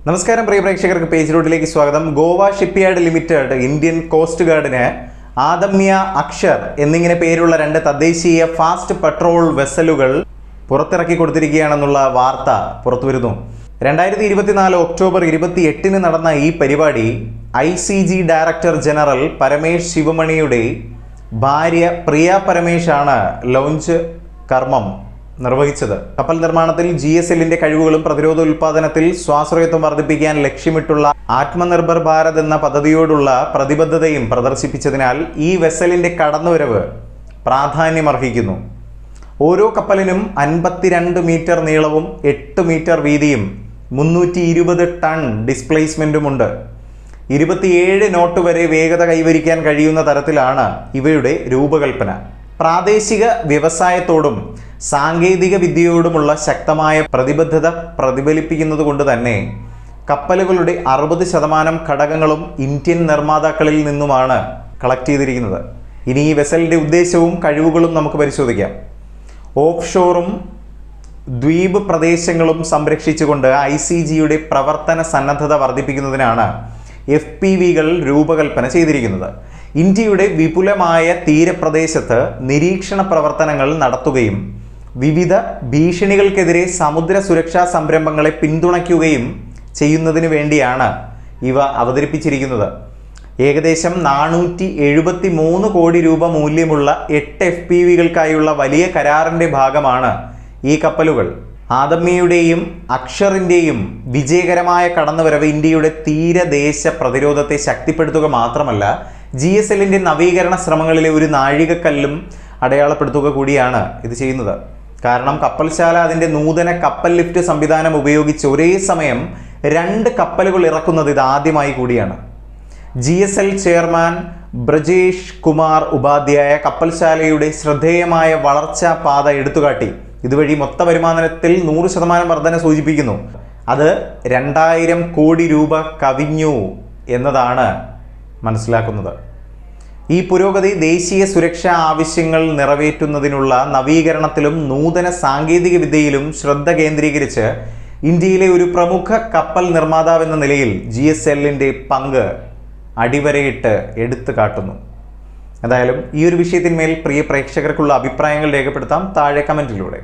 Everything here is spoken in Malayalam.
നമസ്കാരം പ്രിയ പ്രേക്ഷകർക്ക് പേജ് റൂട്ടിലേക്ക് സ്വാഗതം. Goa shipyard limited Indian coast ഗാർഡിന് ആദമ്യ, അക്ഷർ എന്നിങ്ങനെ പേരുള്ള രണ്ട് തദ്ദേശീയ ഫാസ്റ്റ് പെട്രോൾ വെസലുകൾ പുറത്തിറക്കി കൊടുത്തിരിക്കുകയാണെന്നുള്ള വാർത്ത പുറത്തുവരുന്നു. 2024 ഒക്ടോബർ 28 നടന്ന ഈ പരിപാടി ICG ഡയറക്ടർ ജനറൽ പരമേഷ് ശിവമണിയുടെ ഭാര്യ പ്രിയ പരമേഷാണ് ലോഞ്ച് കർമ്മം നിർവഹിച്ചത്. കപ്പൽ നിർമ്മാണത്തിൽ GSLന്റെ കഴിവുകളും പ്രതിരോധ ഉൽപ്പാദനത്തിൽ സ്വാശ്രയത്വം വർദ്ധിപ്പിക്കാൻ ലക്ഷ്യമിട്ടുള്ള ആത്മനിർഭർ ഭാരത് എന്ന പദ്ധതിയോടുള്ള പ്രതിബദ്ധതയും പ്രദർശിപ്പിച്ചതിനാൽ ഈ വെസലിന്റെ കടന്നുവരവ് പ്രാധാന്യമർഹിക്കുന്നു. ഓരോ കപ്പലിനും 52 മീറ്റർ നീളവും 8 മീറ്റർ വീതിയും 320 ടൺ ഡിസ്പ്ലേസ്മെന്റുമുണ്ട്. 27 നോട്ട് വരെ വേഗത കൈവരിക്കാൻ കഴിയുന്ന തരത്തിലാണ് ഇവയുടെ രൂപകൽപ്പന. പ്രാദേശിക വ്യവസായത്തോടും സാങ്കേതിക വിദ്യയോടുമുള്ള ശക്തമായ പ്രതിബദ്ധത പ്രതിഫലിപ്പിക്കുന്നത് കൊണ്ട് തന്നെ കപ്പലുകളുടെ 60% ഘടകങ്ങളും ഇന്ത്യൻ നിർമ്മാതാക്കളിൽ നിന്നുമാണ് കളക്ട് ചെയ്തിരിക്കുന്നത്. ഇനി ഈ വെസലിൻ്റെ ഉദ്ദേശവും കഴിവുകളും നമുക്ക് പരിശോധിക്കാം. ഓഫ് ഷോറും ദ്വീപ് പ്രദേശങ്ങളും സംരക്ഷിച്ചുകൊണ്ട് ICGയുടെ പ്രവർത്തന സന്നദ്ധത വർദ്ധിപ്പിക്കുന്നതിനാണ് FPVകൾ രൂപകൽപ്പന ചെയ്തിരിക്കുന്നത്. ഇന്ത്യയുടെ വിപുലമായ തീരപ്രദേശത്ത് നിരീക്ഷണ പ്രവർത്തനങ്ങൾ നടത്തുകയും വിവിധ ഭീഷണികൾക്കെതിരെ സമുദ്ര സുരക്ഷാ സംരംഭങ്ങളെ പിന്തുണയ്ക്കുകയും ചെയ്യുന്നതിന് വേണ്ടിയാണ് ഇവ അവതരിപ്പിച്ചിരിക്കുന്നത്. ഏകദേശം 473 കോടി രൂപ മൂല്യമുള്ള 8 FPVകൾക്കായുള്ള വലിയ കരാറിൻ്റെ ഭാഗമാണ് ഈ കപ്പലുകൾ. ആദമ്യയുടെയും അക്ഷറിൻ്റെയും വിജയകരമായ കടന്നുവരവ് ഇന്ത്യയുടെ തീരദേശ പ്രതിരോധത്തെ ശക്തിപ്പെടുത്തുക മാത്രമല്ല, GSLന്റെ നവീകരണ ശ്രമങ്ങളിലെ ഒരു നാഴികക്കല്ലും അടയാളപ്പെടുത്തുക കൂടിയാണ് ഇത് ചെയ്യുന്നത്. കാരണം കപ്പൽശാല അതിൻ്റെ നൂതന കപ്പൽ ലിഫ്റ്റ് സംവിധാനം ഉപയോഗിച്ച് ഒരേ സമയം 2 കപ്പലുകൾ ഇറക്കുന്നത് ഇത് ആദ്യമായി കൂടിയാണ്. GSL ചെയർമാൻ ബ്രജേഷ് കുമാർ ഉപാധ്യായ കപ്പൽശാലയുടെ ശ്രദ്ധേയമായ വളർച്ചാ പാത എടുത്തുകാട്ടി. ഇതുവഴി മൊത്ത വരുമാനത്തിൽ 100% വർധന സൂചിപ്പിക്കുന്നു. അത് 2000 കോടി രൂപ കവിഞ്ഞു എന്നതാണ് മനസ്സിലാക്കുന്നത്. ഈ പുരോഗതി ദേശീയ സുരക്ഷാ ആവശ്യങ്ങൾ നിറവേറ്റുന്നതിനുള്ള നവീകരണത്തിലും നൂതന സാങ്കേതിക വിദ്യയിലും ശ്രദ്ധ കേന്ദ്രീകരിച്ച് ഇന്ത്യയിലെ ഒരു പ്രമുഖ കപ്പൽ നിർമ്മാതാവെന്ന നിലയിൽ GSLന്റെ പങ്ക് അടിവരയിട്ട് എടുത്തു കാട്ടുന്നു. എന്തായാലും ഈ ഒരു വിഷയത്തിന്മേൽ പ്രിയ പ്രേക്ഷകർക്കുള്ള അഭിപ്രായങ്ങൾ രേഖപ്പെടുത്താം താഴെ കമൻറ്റിലൂടെ.